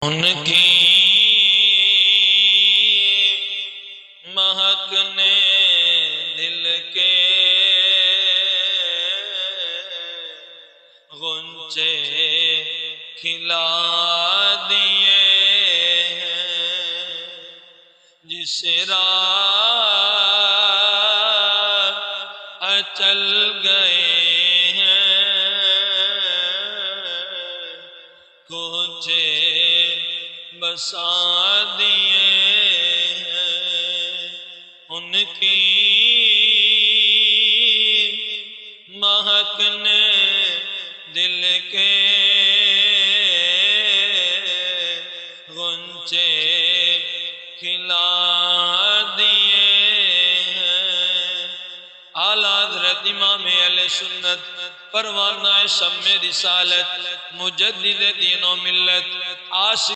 ان کی مہک نے دل کے غنچے کھلا دیے ہیں، جس راہ چل گئے ہیں کوچے بسا دیے ہیں۔ ان کی مہک نے دل کے غنچے کھلا دیے ہیں۔ اعلیٰ حضرت امام اہل سنت پروانہ شمع رسالت مجدد دین و ملت عاشق